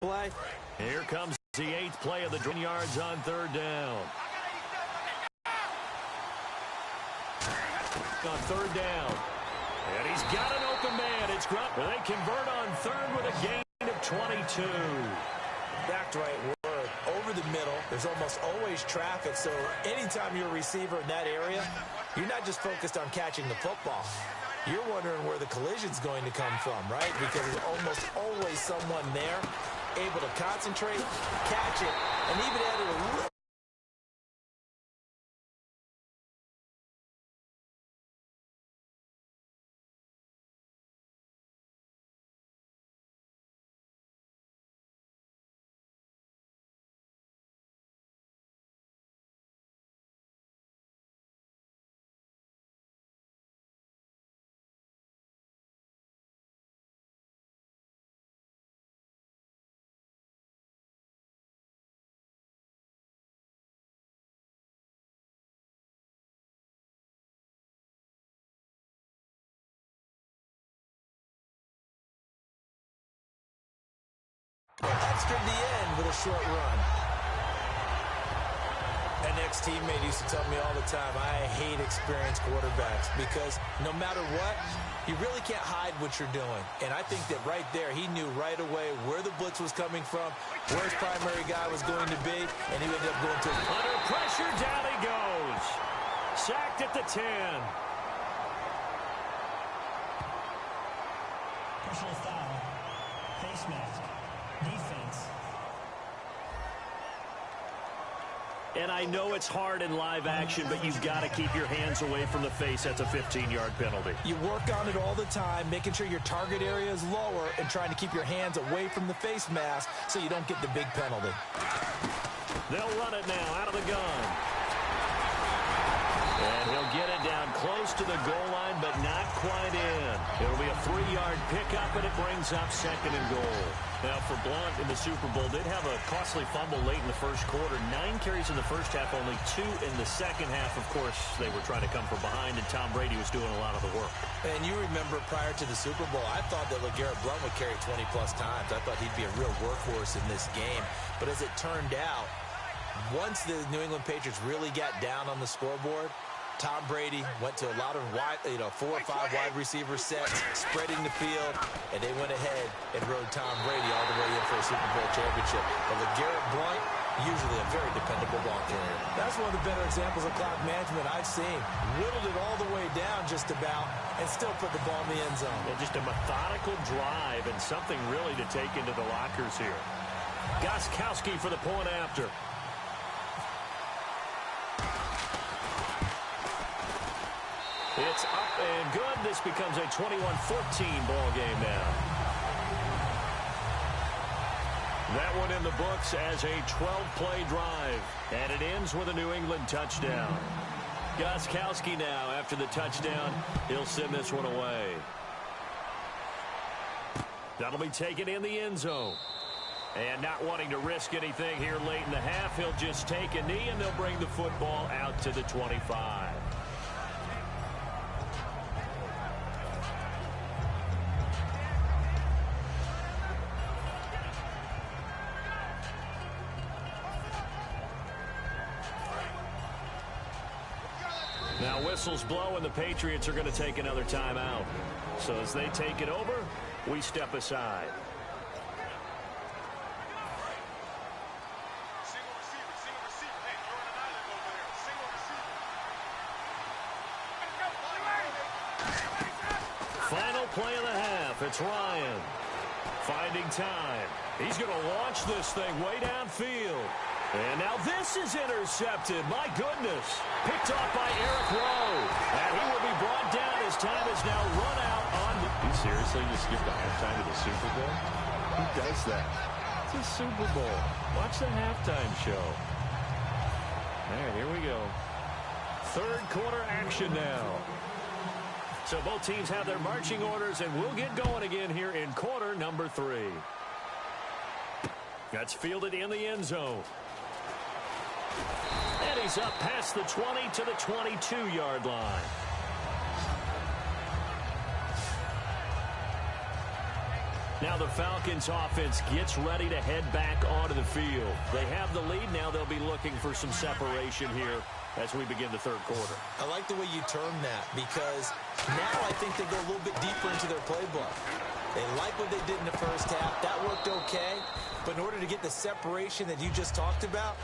play. Here comes the 8th play of the 10 yards on 3rd down. On 3rd down. And he's got an open man. It's Grunt. They convert on 3rd with a gain of 22. That's right word. Over the middle, there's almost always traffic. So anytime you're a receiver in that area, you're not just focused on catching the football. You're wondering where the collision's going to come from, right? Because there's almost always someone there able to concentrate, catch it, and even add it a little. Extra the end with a short run. An ex-teammate used to tell me all the time, I hate experienced quarterbacks because no matter what, you really can't hide what you're doing. And I think that right there, he knew right away where the blitz was coming from, where his primary guy was going to be, and he ended up going to his... Under pressure, down he goes. Sacked at the 10. Personal foul. Face mask. Defense. And I know it's hard in live action, but you've got to keep your hands away from the face. That's a 15-yard penalty. You work on it all the time, making sure your target area is lower and trying to keep your hands away from the face mask so you don't get the big penalty. They'll run it now out of the gun. And he'll get it down close to the goal line, but not quite in. It'll be a 3-yard pickup, and it brings up 2nd and goal. Now, for Blount in the Super Bowl, they'd have a costly fumble late in the first quarter. 9 carries in the first half, only 2 in the second half. Of course, they were trying to come from behind, and Tom Brady was doing a lot of the work. And you remember prior to the Super Bowl, I thought that LeGarrette Blount would carry 20-plus times. I thought he'd be a real workhorse in this game. But as it turned out, once the New England Patriots really got down on the scoreboard, Tom Brady went to a lot of 4 or 5 wide receiver sets, spreading the field, and they went ahead and rode Tom Brady all the way in for a Super Bowl championship. But LeGarrette Blount, usually a very dependable ball carrier. That's one of the better examples of clock management I've seen. Whittled it all the way down just about and still put the ball in the end zone. Well, just a methodical drive and something really to take into the lockers here. Gostkowski for the point after. It's up and good. This becomes a 21-14 ball game now. That one in the books as a 12-play drive. And it ends with a New England touchdown. Gostkowski now, after the touchdown, he'll send this one away. That'll be taken in the end zone. And not wanting to risk anything here late in the half, he'll just take a knee, and they'll bring the football out to the 25. Now whistles blow, and the Patriots are going to take another timeout. So as they take it over, we step aside. Final play of the half. It's Ryan finding time. He's going to launch this thing way downfield. And now this is intercepted. My goodness. Picked off by Eric Rowe. And he will be brought down as time is now run out on the... You seriously just skip the halftime of the Super Bowl? Who does that? It's a Super Bowl. Watch the halftime show. All right, here we go. Third quarter action now. So both teams have their marching orders, and we'll get going again here in quarter number 3. That's fielded in the end zone. And he's up past the 20 to the 22-yard line. Now the Falcons offense gets ready to head back onto the field. They have the lead. Now they'll be looking for some separation here as we begin the third quarter. I like the way you term that, because now I think they go a little bit deeper into their playbook. They like what they did in the first half. That worked okay. But in order to get the separation that you just talked about,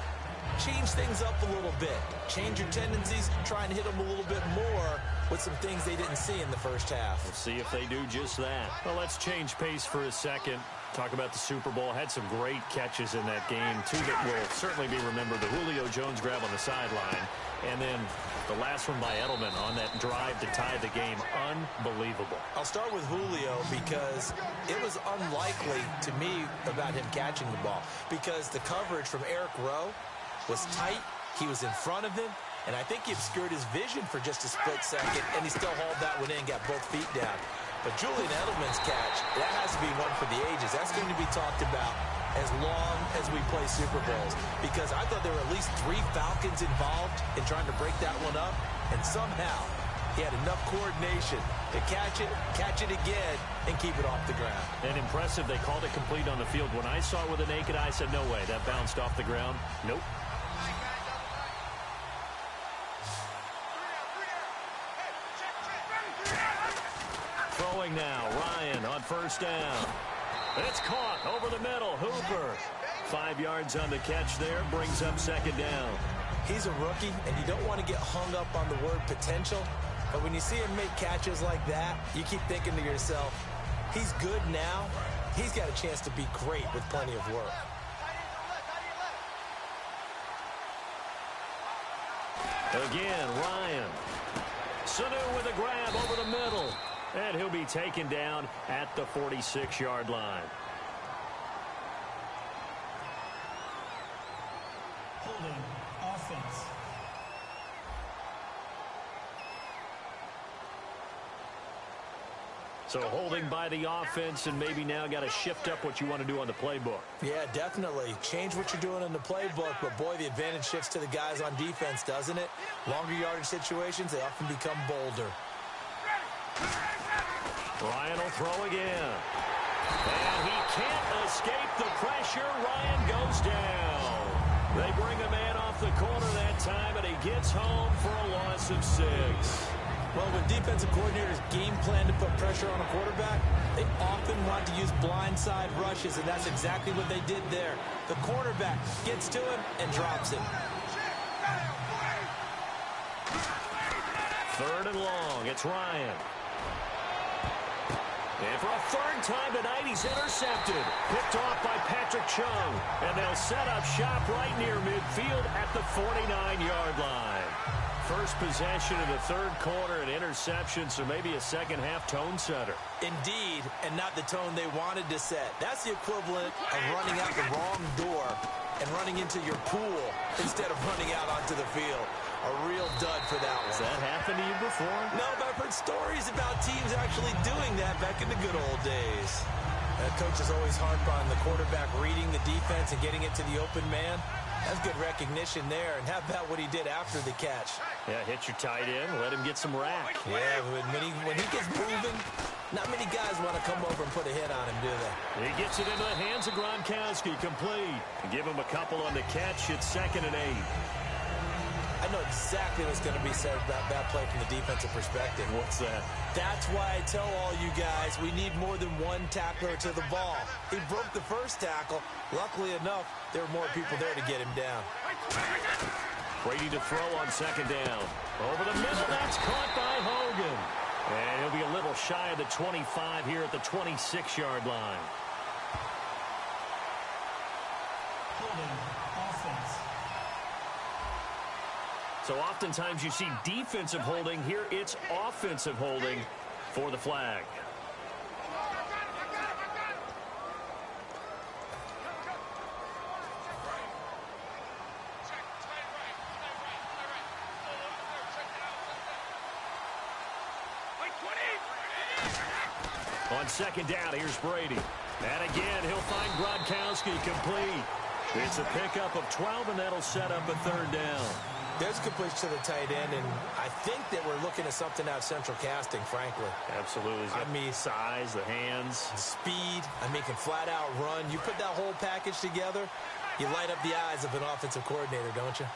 change things up a little bit. Change your tendencies, try and hit them a little bit more with some things they didn't see in the first half. We'll see if they do just that. Well, let's change pace for a second. Talk about the Super Bowl. Had some great catches in that game. Two that will certainly be remembered. The Julio Jones grab on the sideline. And then the last one by Edelman on that drive to tie the game. Unbelievable. I'll start with Julio because it was unlikely to me about him catching the ball, because the coverage from Eric Rowe was tight. He was in front of him, and I think he obscured his vision for just a split second, and he still hauled that one in, got both feet down. But Julian Edelman's catch, that has to be one for the ages. That's going to be talked about as long as we play Super Bowls, because I thought there were at least 3 Falcons involved in trying to break that one up, and somehow he had enough coordination to catch it again, and keep it off the ground. And impressive, they called it complete on the field. When I saw it with the naked eye, I said, no way, that bounced off the ground. Nope. Throwing now, Ryan on first down. It's caught over the middle. Hooper, 5 yards on the catch there, brings up second down. He's a rookie, and you don't want to get hung up on the word potential, but when you see him make catches like that, you keep thinking to yourself, he's good now. He's got a chance to be great with plenty of work. Again, Ryan. Sanu with a grab over the middle. And he'll be taken down at the 46-yard line. Holding offense. So holding by the offense, and maybe now got to shift up what you want to do on the playbook. Yeah, definitely. Change what you're doing in the playbook, but boy, the advantage shifts to the guys on defense, doesn't it? Longer yardage situations, they often become bolder. Ryan will throw again. And he can't escape the pressure. Ryan goes down. They bring a man off the corner that time, and he gets home for a loss of 6. Well, when defensive coordinators game plan to put pressure on a quarterback, they often want to use blindside rushes, and that's exactly what they did there. The cornerback gets to him and drops him. 3rd and long. It's Ryan. And for a 3rd time tonight, he's intercepted. Picked off by Patrick Chung. And they'll set up shop right near midfield at the 49-yard line. First possession of the 3rd quarter, an interception, so maybe a second-half tone setter. Indeed, and not the tone they wanted to set. That's the equivalent of running out the wrong door and running into your pool instead of running out onto the field. A real dud for that one. Has that happened to you before? No, but I've heard stories about teams actually doing that back in the good old days. Coaches always harp on the quarterback reading the defense and getting it to the open man. That's good recognition there. And how about what he did after the catch? Yeah, hit your tight end, let him get some rack. Yeah, when he gets moving, not many guys want to come over and put a hit on him, do they? He gets it into the hands of Gronkowski, complete. Give him a couple on the catch. It's 2nd and 8. I know exactly what's going to be said about that play from the defensive perspective. What's that? That's why I tell all you guys we need more than one tackler to the ball. He broke the first tackle. Luckily enough, there were more people there to get him down. Brady to throw on 2nd down. Over the middle, that's caught by Hogan. And he'll be a little shy of the 25 here at the 26-yard line. Holding offense. So oftentimes you see defensive holding. Here it's offensive holding for the flag. On 2nd down, here's Brady. And again, he'll find Gronkowski complete. It's a pickup of 12, and that'll set up a 3rd down. There's a completion to the tight end, and I think that we're looking at something out of central casting, frankly. Absolutely. I mean, size, the hands. Speed. I mean, can flat out run. You put that whole package together, you light up the eyes of an offensive coordinator, don't you?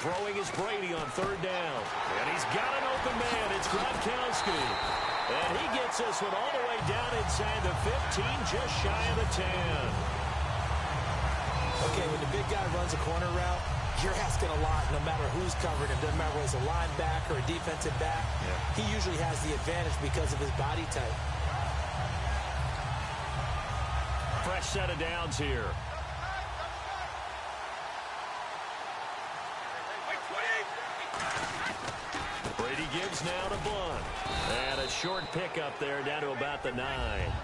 Throwing is Brady on third down. And he's got an open man. It's Gronkowski. And he gets this one all the way down inside the 15, just shy of the 10. Okay, when the big guy runs a corner route, you're asking a lot no matter who's covering him. Doesn't matter whether it's a linebacker or a defensive back. Yeah. He usually has the advantage because of his body type. Fresh set of downs here. Brady gives now to Blunt. And a short pickup there down to about the 9.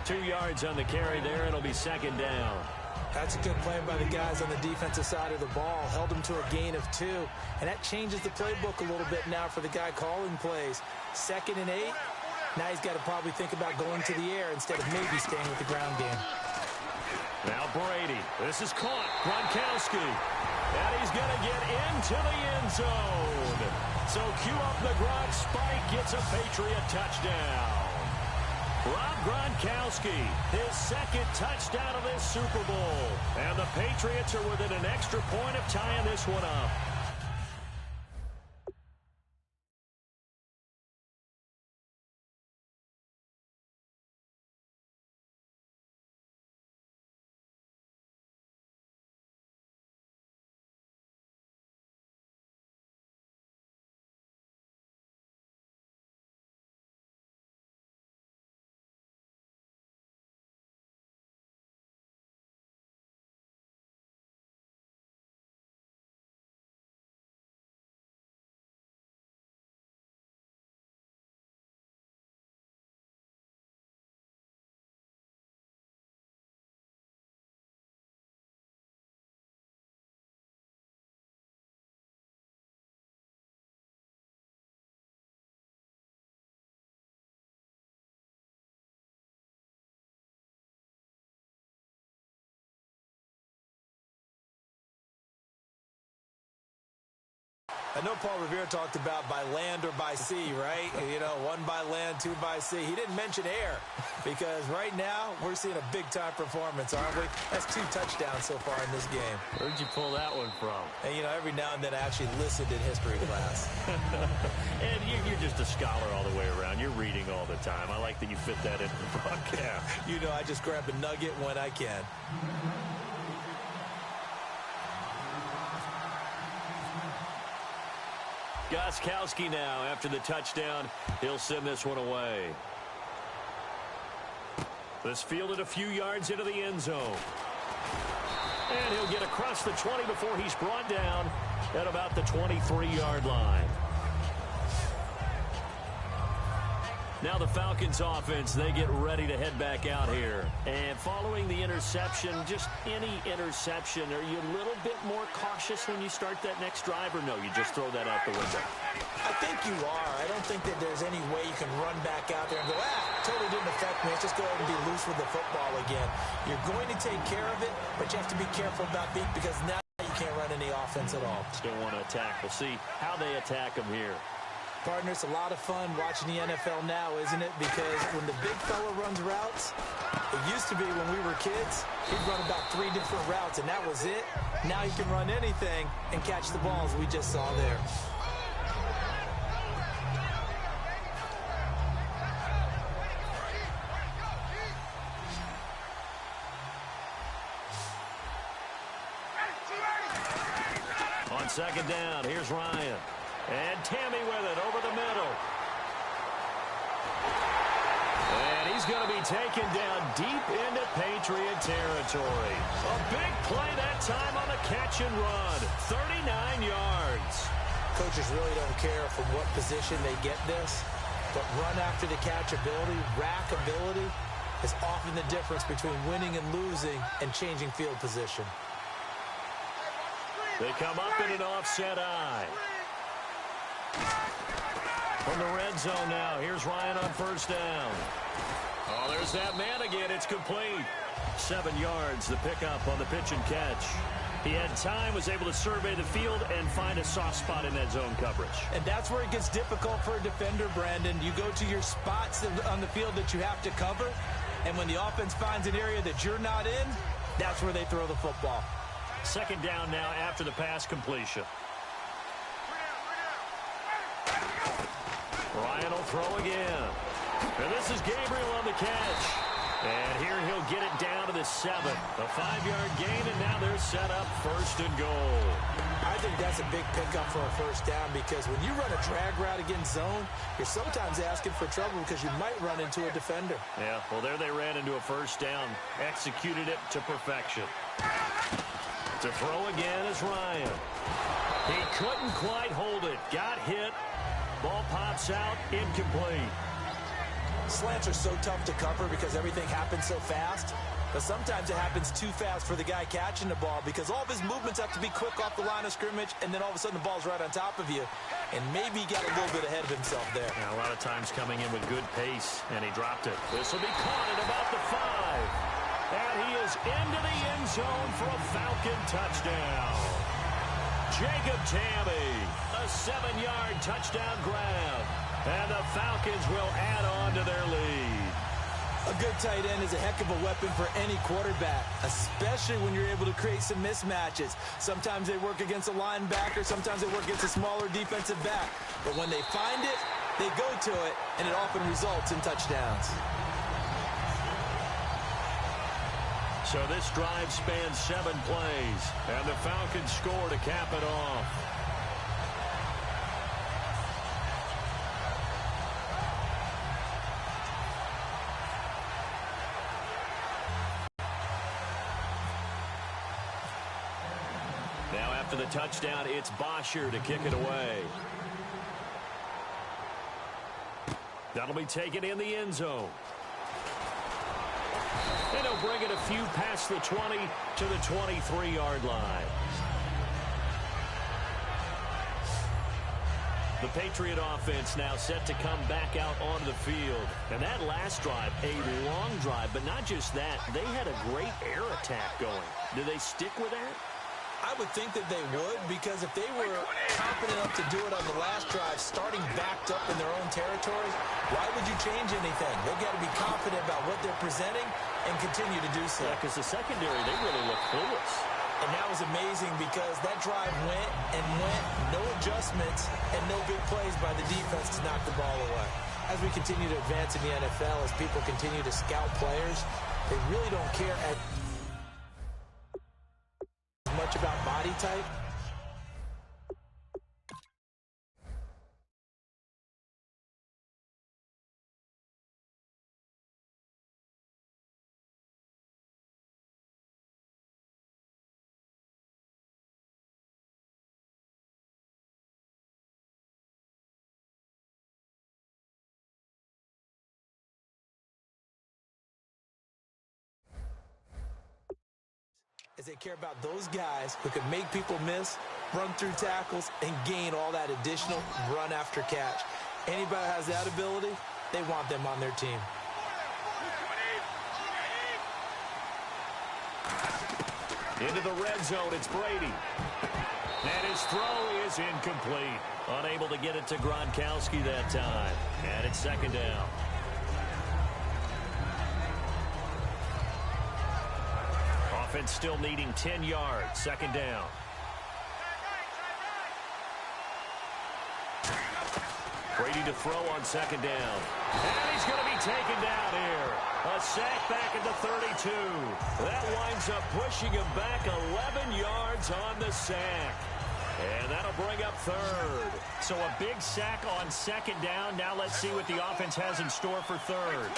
2 yards on the carry there. It'll be second down. That's a good play by the guys on the defensive side of the ball. Held them to a gain of 2. And that changes the playbook a little bit now for the guy calling plays. 2nd and 8. Now he's got to probably think about going to the air instead of maybe staying with the ground game. Now Brady. This is caught. Gronkowski. And he's going to get into the end zone. So cue up the Gronk spike. Gets a Patriot touchdown. Rob Gronkowski, his 2nd touchdown of this Super Bowl. And the Patriots are within an extra point of tying this one up. I know Paul Revere talked about by land or by sea, right? You know, 1 by land, 2 by sea. He didn't mention air because right now we're seeing a big-time performance, aren't we? That's 2 touchdowns so far in this game. Where'd you pull that one from? And, you know, every now and then I actually listened in history class. And you're just a scholar all the way around. You're reading all the time. I like that you fit that into the broadcast. You know, I just grab a nugget when I can. Gronkowski now, after the touchdown, he'll send this one away. This fielded a few yards into the end zone. And he'll get across the 20 before he's brought down at about the 23-yard line. Now the Falcons offense, they get ready to head back out here. And following the interception, just any interception, are you a little bit more cautious when you start that next drive, or no, you just throw that out the window? I think you are. I don't think that there's any way you can run back out there and go, totally didn't affect me. Let's just go ahead and be loose with the football again. You're going to take care of it, but you have to be careful about being, because now you can't run any offense at all. Still want to attack. We'll see how they attack them here. Partner, it's a lot of fun watching the NFL now, isn't it? Because when the big fella runs routes, it used to be when we were kids, he'd run about 3 different routes, and that was it. Now he can run anything and catch the balls we just saw there. On second down, here's Ryan. And Tammy with it over the middle. And he's going to be taken down deep into Patriot territory. A big play that time on the catch and run. 39 yards. Coaches really don't care from what position they get this, but run after the catch ability, rack ability, is often the difference between winning and losing and changing field position. They come up in an offset eye. From the red zone now, here's Ryan on first down. Oh, there's that man again. It's complete. 7 yards, the pickup on the pitch and catch. He had time, was able to survey the field and find a soft spot in that zone coverage. And that's where it gets difficult for a defender, Brandon. You go to your spots on the field that you have to cover, and when the offense finds an area that you're not in, that's where they throw the football. Second down now after the pass completion. Ryan will throw again. And this is Gabriel on the catch. And here he'll get it down to the 7. A 5-yard gain, and now they're set up 1st and goal. I think that's a big pickup for a first down because when you run a drag route against zone, you're sometimes asking for trouble because you might run into a defender. Yeah, well, there they ran into a first down. Executed it to perfection. To throw again is Ryan. He couldn't quite hold it. Got hit. Ball pops out. Incomplete. Slants are so tough to cover because everything happens so fast. But sometimes it happens too fast for the guy catching the ball because all of his movements have to be quick off the line of scrimmage, and then all of a sudden the ball's right on top of you. And maybe he got a little bit ahead of himself there. Yeah, a lot of times coming in with good pace, and he dropped it. This will be caught at about the 5. And he is into the end zone for a Falcon touchdown. Jacob Tamme, a 7-yard touchdown grab. And the Falcons will add on to their lead. A good tight end is a heck of a weapon for any quarterback, especially when you're able to create some mismatches. Sometimes they work against a linebacker, sometimes they work against a smaller defensive back. But when they find it, they go to it, and it often results in touchdowns. So this drive spans 7 plays, and the Falcons score to cap it off. Now after the touchdown, it's Bosher to kick it away. That'll be taken in the end zone. And he'll bring it a few past the 20 to the 23-yard line. The Patriot offense now set to come back out onto the field. And that last drive, a long drive, but not just that. They had a great air attack going. Do they stick with that? I would think that they would, because if they were confident enough to do it on the last drive, starting backed up in their own territory, why would you change anything? They've got to be confident about what they're presenting and continue to do so. Yeah, because the secondary, they really look clueless. And that was amazing because that drive went and went, no adjustments, and no big plays by the defense to knock the ball away. As we continue to advance in the NFL, as people continue to scout players, they really don't care as much about body type. As they care about those guys who can make people miss, run through tackles, and gain all that additional run after catch. Anybody that has that ability, they want them on their team. Into the red zone, it's Brady. And his throw is incomplete. Unable to get it to Gronkowski that time. And it's second down. Offense still needing 10 yards. Second down. Brady to throw on second down. And he's going to be taken down here. A sack back at the 32. That winds up pushing him back 11 yards on the sack. And that'll bring up third. So a big sack on second down. Now let's see what the offense has in store for third.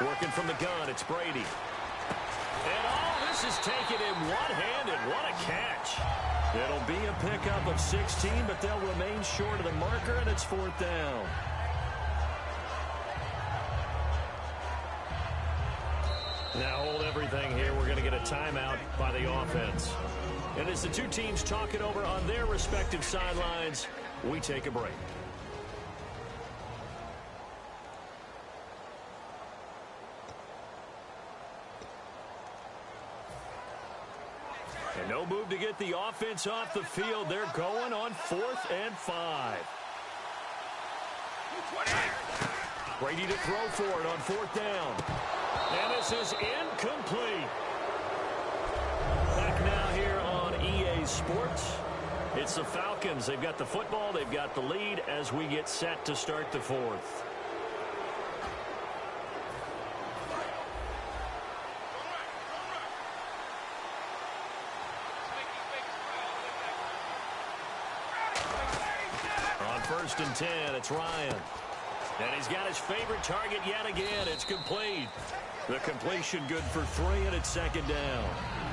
Working from the gun, it's Brady. And all this is taken in one-handed. What a catch. It'll be a pickup of 16, but they'll remain short of the marker, and it's fourth down. Now hold everything here. We're going to get a timeout by the offense. And as the two teams talk it over on their respective sidelines, we take a break. And no move to get the offense off the field. They're going on 4th and 5. Brady to throw for it on 4th down. And this is incomplete. Back now here on EA Sports. It's the Falcons. They've got the football. They've got the lead as we get set to start the 4th. On 1st and 10, it's Ryan. And he's got his favorite target yet again. It's complete. The completion good for 3, and it's 2nd down.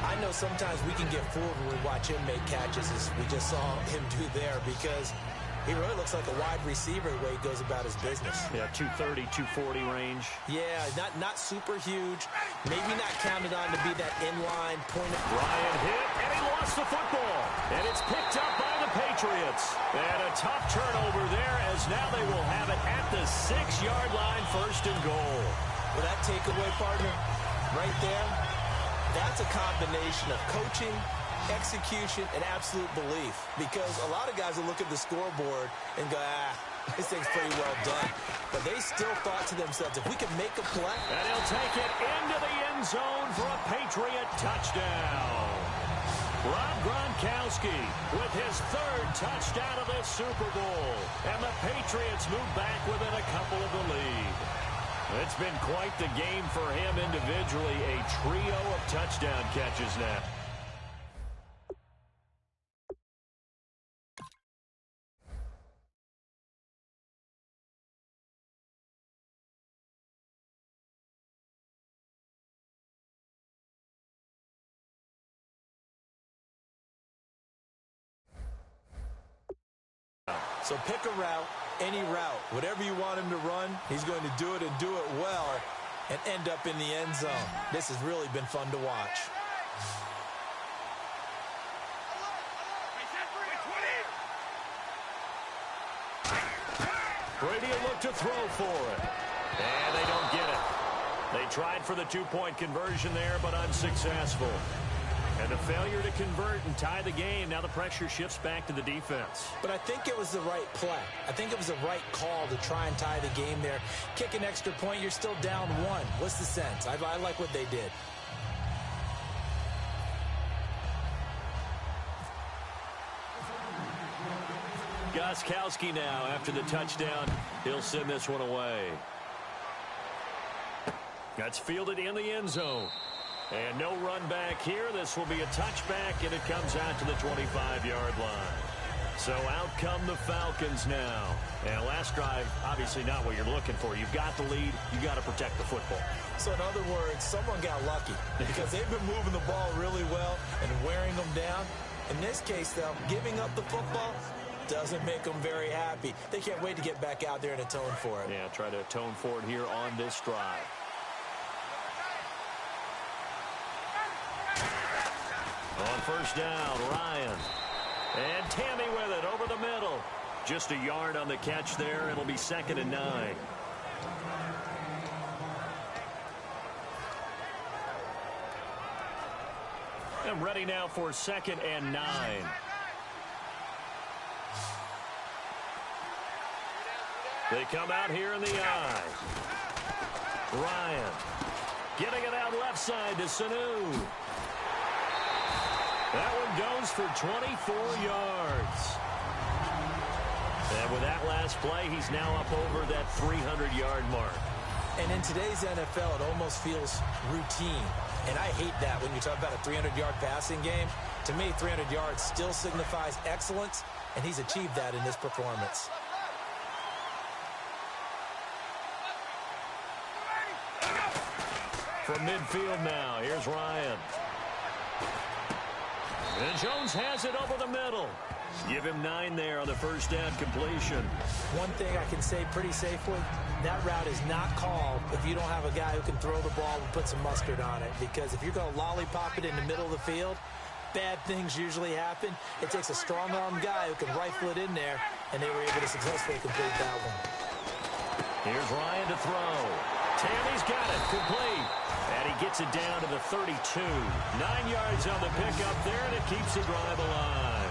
I know sometimes we can get fooled when we watch him make catches, as we just saw him do there, because he really looks like a wide receiver the way he goes about his business. Yeah, 230, 240 range. Yeah, not super huge. Maybe not counted on to be that inline point of... Ryan hit, and he lost the football. And it's picked up by the Patriots. And a tough turnover there, as now they will have it at the 6-yard line, 1st and goal. Well, that takeaway, partner, right there, that's a combination of coaching, execution, and absolute belief. Because a lot of guys will look at the scoreboard and go, this thing's pretty well done. But they still thought to themselves, if we can make a play. And he'll take it into the end zone for a Patriot touchdown. Rob Gronkowski with his 3rd touchdown of this Super Bowl. And the Patriots move back within a couple of the lead. It's been quite the game for him individually. A trio of touchdown catches now. So pick a route, any route. Whatever you want him to run, he's going to do it and do it well and end up in the end zone. This has really been fun to watch. Brady will look to throw for it. And they don't get it. They tried for the 2-point conversion there, but unsuccessful. And a failure to convert and tie the game. Now the pressure shifts back to the defense. But I think it was the right play. I think it was the right call to try and tie the game there. Kick an extra point, you're still down 1. What's the sense? I like what they did. Gronkowski now after the touchdown. He'll send this one away. That's fielded in the end zone. And no run back here. This will be a touchback, and it comes out to the 25-yard line. So out come the Falcons now. And last drive, obviously not what you're looking for. You've got the lead. You've got to protect the football. So in other words, someone got lucky because they've been moving the ball really well and wearing them down. In this case, though, giving up the football doesn't make them very happy. They can't wait to get back out there and atone for it. Yeah, try to atone for it here on this drive. On 1st down, Ryan. And Tammy with it over the middle. Just a yard on the catch there. It'll be 2nd and 9. And ready now for 2nd and 9. They come out here in the eye. Ryan getting it out left side to Sanu. That one goes for 24 yards. And with that last play, he's now up over that 300-yard mark. And in today's NFL, it almost feels routine. And I hate that when you talk about a 300-yard passing game. To me, 300 yards still signifies excellence, and he's achieved that in this performance. From midfield now, here's Ryan. And Jones has it over the middle. Give him 9 there on the 1st down completion. One thing I can say pretty safely, that route is not called if you don't have a guy who can throw the ball and put some mustard on it. Because if you're going to lollipop it in the middle of the field, bad things usually happen. It takes a strong-arm guy who can rifle it in there, and they were able to successfully complete that one. Here's Ryan to throw. Tammy's got it, complete. And he gets it down to the 32. 9 yards on the pickup there, and it keeps the drive alive.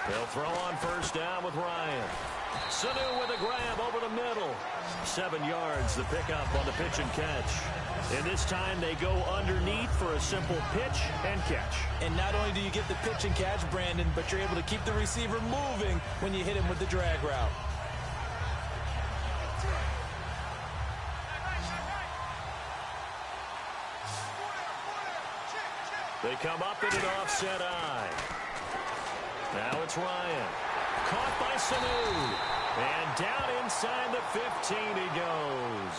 They'll throw on first down with Ryan. Sanu with a grab over the middle. 7 yards, the pickup on the pitch and catch. And this time they go underneath for a simple pitch and catch. And not only do you get the pitch and catch, Brandon, but you're able to keep the receiver moving when you hit him with the drag route. They come up in an offset eye. Now it's Ryan. Caught by Sanu. And down inside the 15 he goes.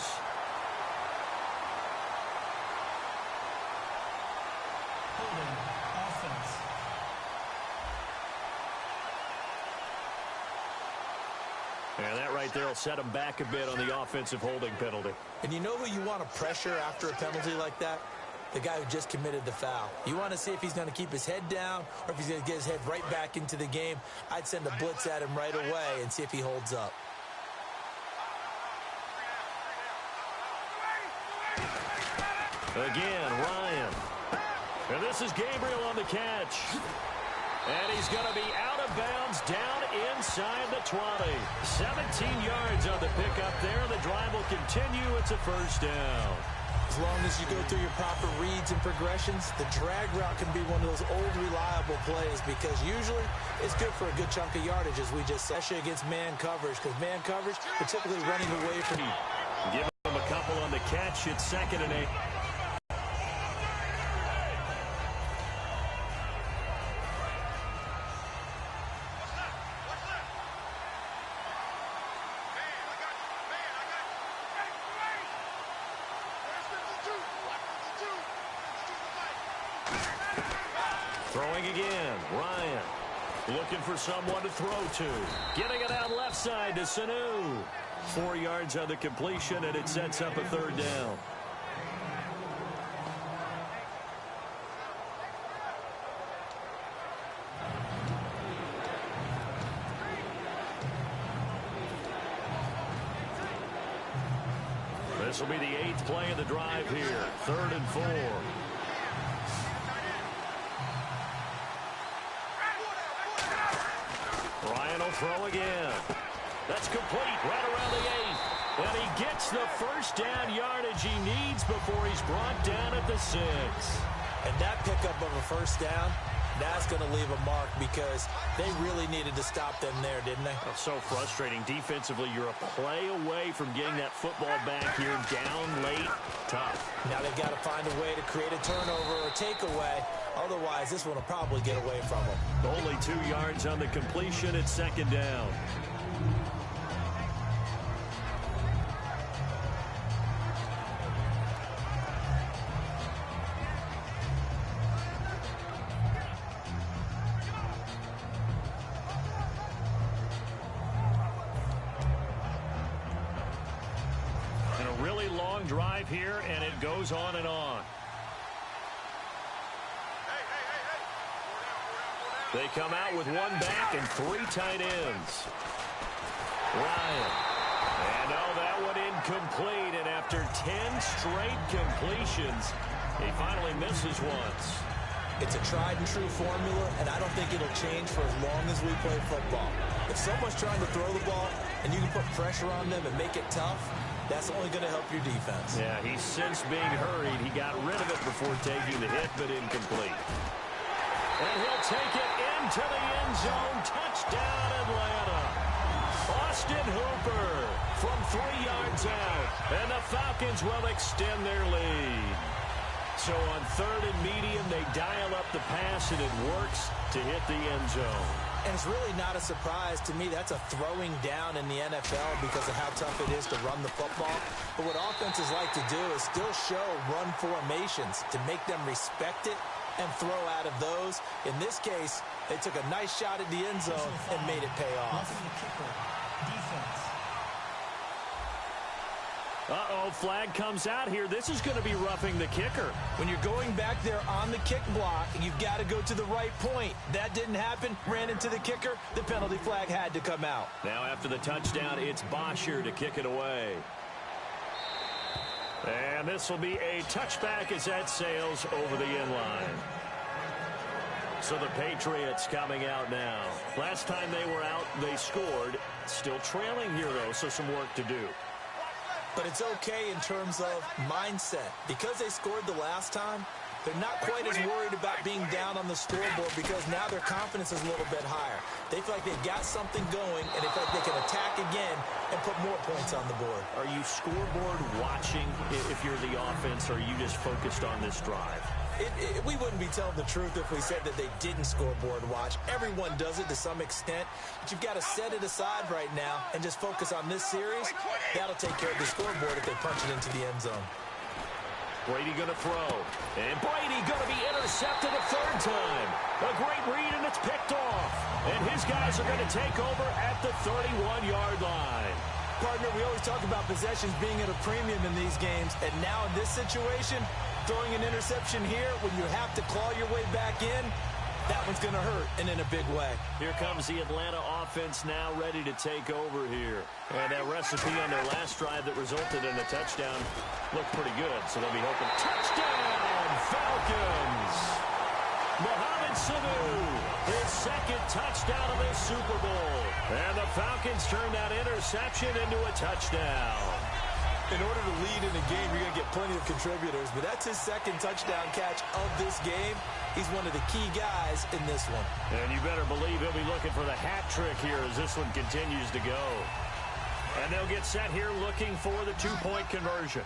Holding offense. And that right there will set him back a bit on the offensive holding penalty. And you know who you want to pressure after a penalty like that? The guy who just committed the foul. You want to see if he's going to keep his head down or if he's going to get his head right back into the game. I'd send a blitz at him right away and see if he holds up. Again, Ryan. And this is Gabriel on the catch. And he's going to be out of bounds down inside the 20. 17 yards on the pickup there. The drive will continue. It's a first down. As long as you go through your proper reads and progressions, the drag route can be one of those old reliable plays because usually it's good for a good chunk of yardage, as we just said, especially against man coverage, because man coverage, they're typically running away from you. Give him a couple on the catch. It's 2nd and 8. Throwing again, Ryan. Looking for someone to throw to. Getting it out left side to Sanu. 4 yards on the completion, and it sets up a 3rd down. This will be the 8th play of the drive here. 3rd and 4. Ryan will throw again. That's complete right around the 8. And he gets the first down yardage he needs before he's brought down at the 6. And that pickup of a first down, that's going to leave a mark because they really needed to stop them there, didn't they? Oh, so frustrating. Defensively, you're a play away from getting that football back here down late. Tough. Now they've got to find a way to create a turnover or takeaway. Otherwise, this one will probably get away from them. Only 2 yards on the completion. It's 2nd down. And a really long drive here, and it goes on and on. They come out with 1 back and 3 tight ends. Ryan. And that one incomplete. And after 10 straight completions, he finally misses once. It's a tried and true formula, and I don't think it'll change for as long as we play football. If someone's trying to throw the ball and you can put pressure on them and make it tough, that's only going to help your defense. Yeah, he's since being hurried. He got rid of it before taking the hit, but incomplete. And he'll take it into the end zone. Touchdown, Atlanta. Austin Hooper from 3 yards out. And the Falcons will extend their lead. So on 3rd and medium, they dial up the pass, and it works to hit the end zone. And it's really not a surprise to me. That's a throwing down in the NFL because of how tough it is to run the football. But what offenses like to do is still show run formations to make them respect it and throw out of those. In this case, they took a nice shot at the end zone and made it pay off. Defense. Uh-oh, flag comes out here. This is going to be roughing the kicker. When you're going back there on the kick block, you've got to go to the right point. That didn't happen. Ran into the kicker. The penalty flag had to come out. Now after the touchdown, it's Bosher to kick it away. And this will be a touchback as that sails over the end line. So the Patriots coming out now. Last time they were out, they scored. Still trailing here, though, so some work to do. But it's okay in terms of mindset. Because they scored the last time, they're not quite as worried about being down on the scoreboard because now their confidence is a little bit higher. They feel like they've got something going, and they feel like they can attack again and put more points on the board. Are you scoreboard watching if you're the offense, or are you just focused on this drive? We wouldn't be telling the truth if we said that they didn't scoreboard watch. Everyone does it to some extent, but you've got to set it aside right now and just focus on this series. That'll take care of the scoreboard if they punch it into the end zone. Brady going to throw, and Brady going to be intercepted a third time. A great read, and it's picked off. And his guys are going to take over at the 31-yard line. Partner, we always talk about possessions being at a premium in these games, and now in this situation, throwing an interception here when you have to claw your way back in, that one's going to hurt, and in a big way. Here comes the Atlanta offense now ready to take over here. And that recipe on their last drive that resulted in a touchdown looked pretty good, so they'll be hoping. Touchdown, Falcons! Mohamed Sanu, his second touchdown of this Super Bowl. And the Falcons turn that interception into a touchdown. In order to lead in a game, you're going to get plenty of contributors, but that's his second touchdown catch of this game. He's one of the key guys in this one. And you better believe he'll be looking for the hat trick here as this one continues to go. And they'll get set here looking for the two-point conversion.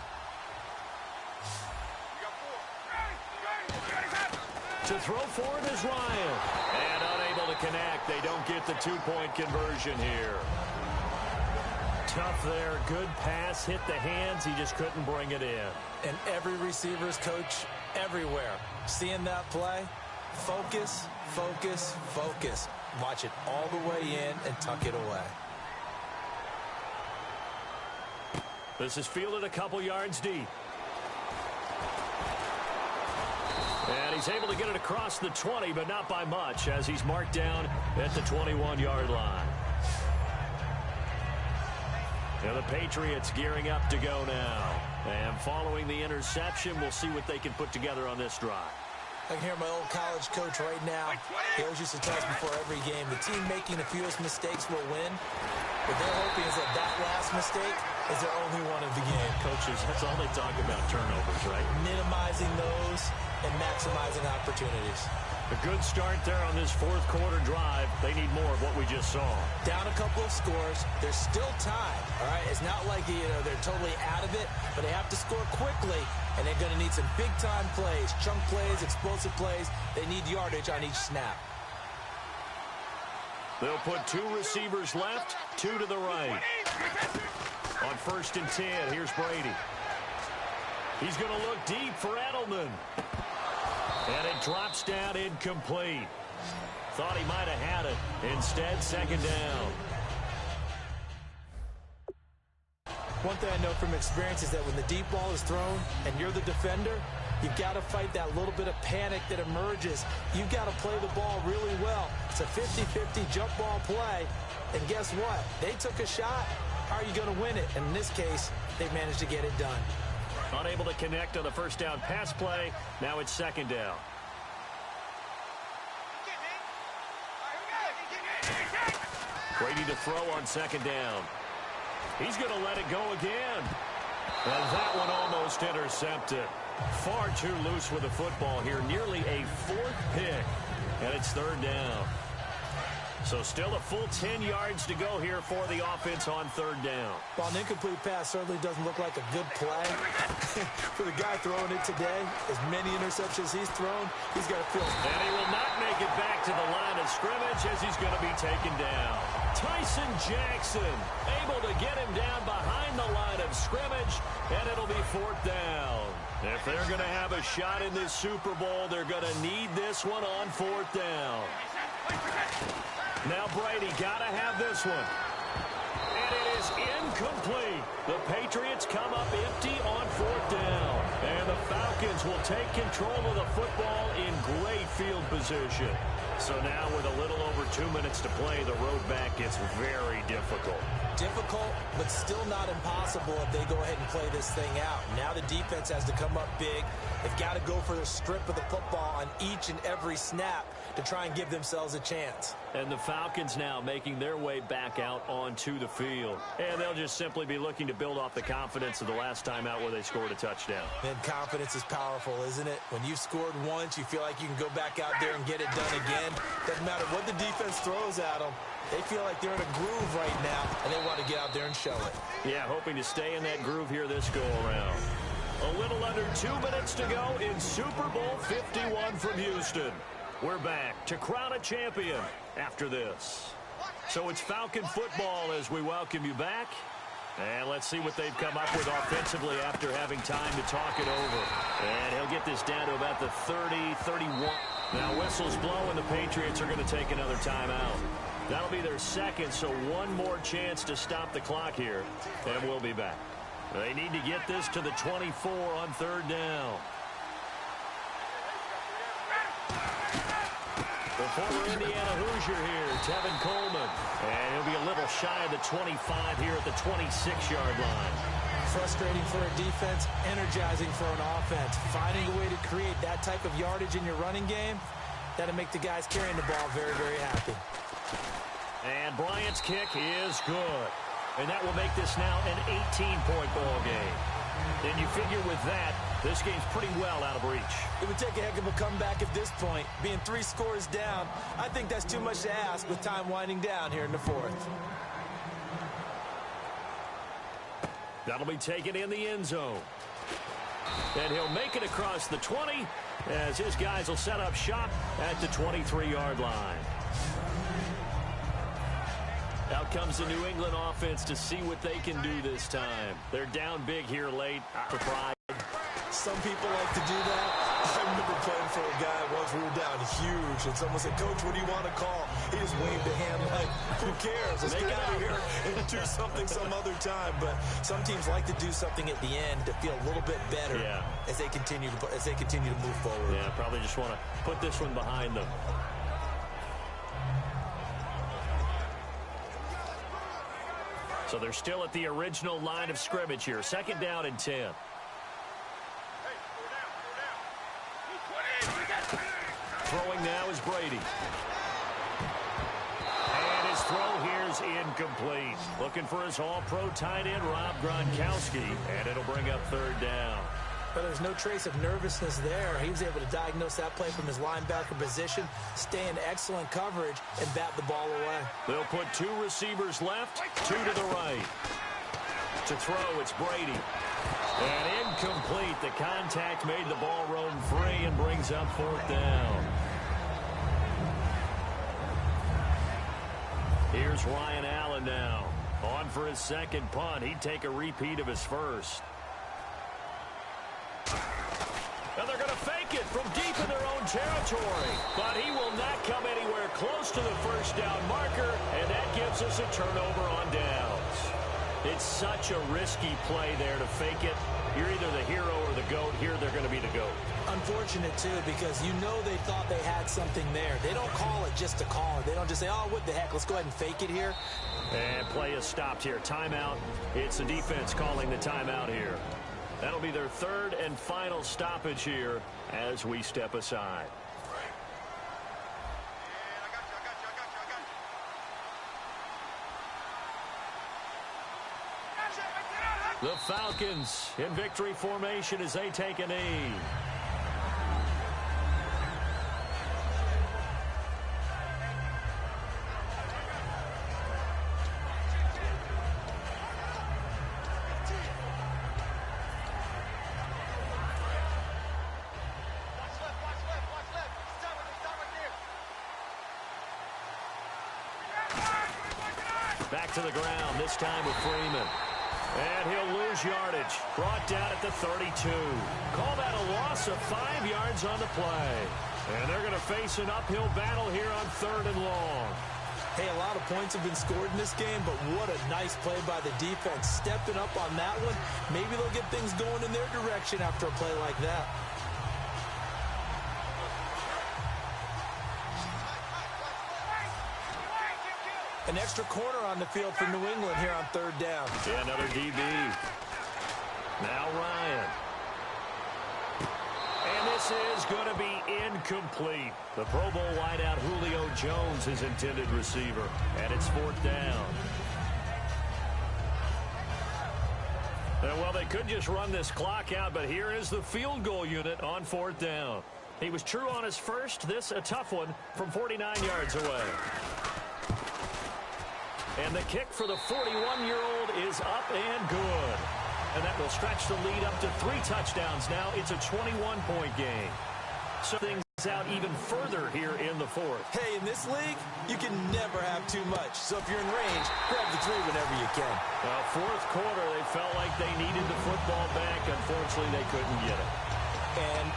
To throw for it is Ryan. And unable to connect. They don't get the two-point conversion here. Tough there. Good pass. Hit the hands. He just couldn't bring it in. And every receiver's coach everywhere. Seeing that play, focus, focus, focus. Watch it all the way in and tuck it away. This is fielded a couple yards deep. And he's able to get it across the 20, but not by much, as he's marked down at the 21-yard line. Now the Patriots gearing up to go now. And following the interception, we'll see what they can put together on this drive. I can hear my old college coach right now. He always used to tell us before every game, the team making the fewest mistakes will win. What they're hoping is that that last mistake is their only one of the game. Coaches, that's all they talk about, turnovers, right? Minimizing those and maximizing opportunities. A good start there on this fourth quarter drive. They need more of what we just saw. Down a couple of scores. There's still time, all right? It's not like, they're totally out of it, but they have to score quickly, and they're going to need some big-time plays, chunk plays, explosive plays. They need yardage on each snap. They'll put two receivers left, two to the right. On 1st and 10, here's Brady. He's going to look deep for Edelman. And it drops down incomplete. Thought he might have had it. Instead, second down. One thing I know from experience is that when the deep ball is thrown and you're the defender, you've got to fight that little bit of panic that emerges. You've got to play the ball really well. It's a 50-50 jump ball play. And guess what? They took a shot. How are you going to win it? And in this case, they managed to get it done. Unable to connect on the first down pass play. Now it's second down. Brady to throw on second down. He's going to let it go again. And that one almost intercepted. Far too loose with the football here. Nearly a fourth pick. And it's third down. So still a full 10 yards to go here for the offense on third down. Well, an incomplete pass certainly doesn't look like a good play. For the guy throwing it today, as many interceptions he's thrown, he's got to feel. And he will not make it back to the line of scrimmage as he's going to be taken down. Tyson Jackson able to get him down behind the line of scrimmage, and it'll be fourth down. If they're going to have a shot in this Super Bowl, they're going to need this one on fourth down. Now Brady got to have this one. And it is is incomplete. The Patriots come up empty on 4th down. And the Falcons will take control of the football in great field position. So now with a little over 2 minutes to play, the road back gets very difficult. Difficult, but still not impossible if they go ahead and play this thing out. Now the defense has to come up big. They've got to go for the strip of the football on each and every snap to try and give themselves a chance. And the Falcons now making their way back out onto the field. And they'll just simply be looking to build off the confidence of the last time out where they scored a touchdown. And confidence is powerful, isn't it? When you've scored once, you feel like you can go back out there and get it done again. Doesn't matter what the defense throws at them. They feel like they're in a groove right now, and they want to get out there and show it. Yeah, hoping to stay in that groove here this go-around. A little under 2 minutes to go in Super Bowl 51 from Houston. We're back to crown a champion after this. So it's Falcon football as we welcome you back. And let's see what they've come up with offensively after having time to talk it over. And he'll get this down to about the 30-31. Now whistles blow and the Patriots are going to take another timeout. That'll be their second, so one more chance to stop the clock here. And we'll be back. They need to get this to the 24 on 3rd down. The former Indiana Hoosier here, Tevin Coleman. And he'll be a little shy of the 25 here at the 26-yard line. Frustrating for a defense, energizing for an offense. Finding a way to create that type of yardage in your running game, that'll make the guys carrying the ball very, very happy. And Bryant's kick is good. And that will make this now an 18-point ball game. And you figure with that, this game's pretty well out of reach. It would take a heck of a comeback at this point. Being 3 scores down, I think that's too much to ask with time winding down here in the 4th. That'll be taken in the end zone. And he'll make it across the 20 as his guys will set up shop at the 23-yard line. Out comes the New England offense to see what they can do this time. They're down big here late for pride. Some people like to do that. I remember playing for a guy once. We were down huge, and someone said, "Coach, what do you want to call?" He just waved a hand like, "Who cares? Let's get out of here and do something some other time." But some teams like to do something at the end to feel a little bit better as they continue to move forward. Yeah, probably just want to put this one behind them. So they're still at the original line of scrimmage here. 2nd down and 10. Throwing now is Brady. And his throw here is incomplete. Looking for his all-pro tight end, Rob Gronkowski. And it'll bring up 3rd down. But there's no trace of nervousness there. He was able to diagnose that play from his linebacker position, stay in excellent coverage, and bat the ball away. They'll put 2 receivers left, 2 to the right. To throw, it's Brady. And incomplete. The contact made the ball roam free and brings up 4th down. Here's Ryan Allen now. On for his 2nd punt. He'd take a repeat of his first. And they're going to fake it from deep in their own territory. But he will not come anywhere close to the 1st down marker, and that gives us a turnover on downs. It's such a risky play there to fake it. You're either the hero or the GOAT. Here they're going to be the GOAT. Unfortunate, too, because you know they thought they had something there. They don't call it just to call it. They don't just say, "Oh, what the heck, let's go ahead and fake it here." And play is stopped here. Timeout. It's the defense calling the timeout here. That'll be their 3rd and final stoppage here as we step aside. The Falcons in victory formation as they take a knee. Back to the ground, this time with Freeman. And he'll lose yardage. Brought down at the 32. Call that a loss of 5 yards on the play. And they're going to face an uphill battle here on 3rd and long. Hey, a lot of points have been scored in this game, but what a nice play by the defense. Stepping up on that one, maybe they'll get things going in their direction after a play like that. An extra corner on the field for New England here on third down. Yeah, another DB. Now Ryan. And this is going to be incomplete. The Pro Bowl wideout Julio Jones is intended receiver. And it's fourth down. Well, they could just run this clock out, but here is the field goal unit on fourth down. He was true on his first. This a tough one from 49 yards away. And the kick for the 41-year-old is up and good. And that will stretch the lead up to 3 touchdowns now. It's a 21-point game. So things out even further here in the fourth. Hey, in this league, you can never have too much. So if you're in range, grab the 3 whenever you can. Well, fourth quarter, they felt like they needed the football back. Unfortunately, they couldn't get it. And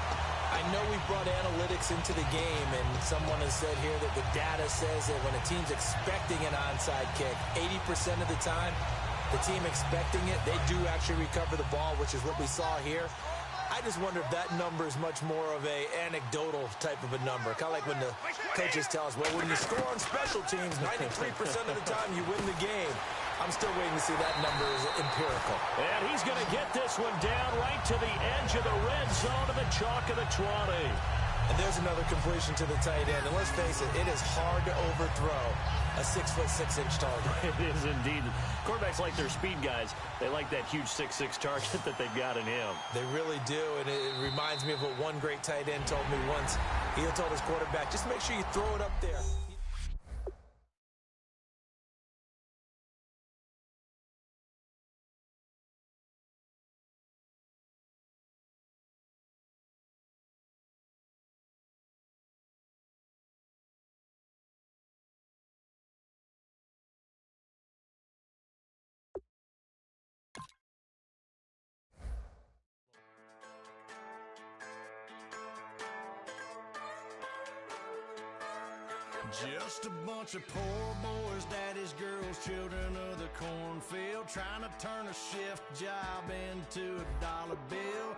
I know we brought analytics into the game, and someone has said here that the data says that when a team's expecting an onside kick, 80% of the time, the team expecting it, they do actually recover the ball, which is what we saw here. I just wonder if that number is much more of a anecdotal type of a number. Kind of like when the coaches tell us, well, when you score on special teams, 93% of the time you win the game. I'm still waiting to see that number is empirical. And he's going to get this one down right to the edge of the red zone of the chalk of the 20. And there's another completion to the tight end. And let's face it, it is hard to overthrow a 6'6" target. It is indeed. Quarterbacks like their speed guys. They like that huge 6'6" target that they've got in him. They really do, and it reminds me of what one great tight end told me once. He told his quarterback, just make sure you throw it up there. Just a bunch of poor boys, daddy's girls, children of the cornfield, trying to turn a shift job into a dollar bill.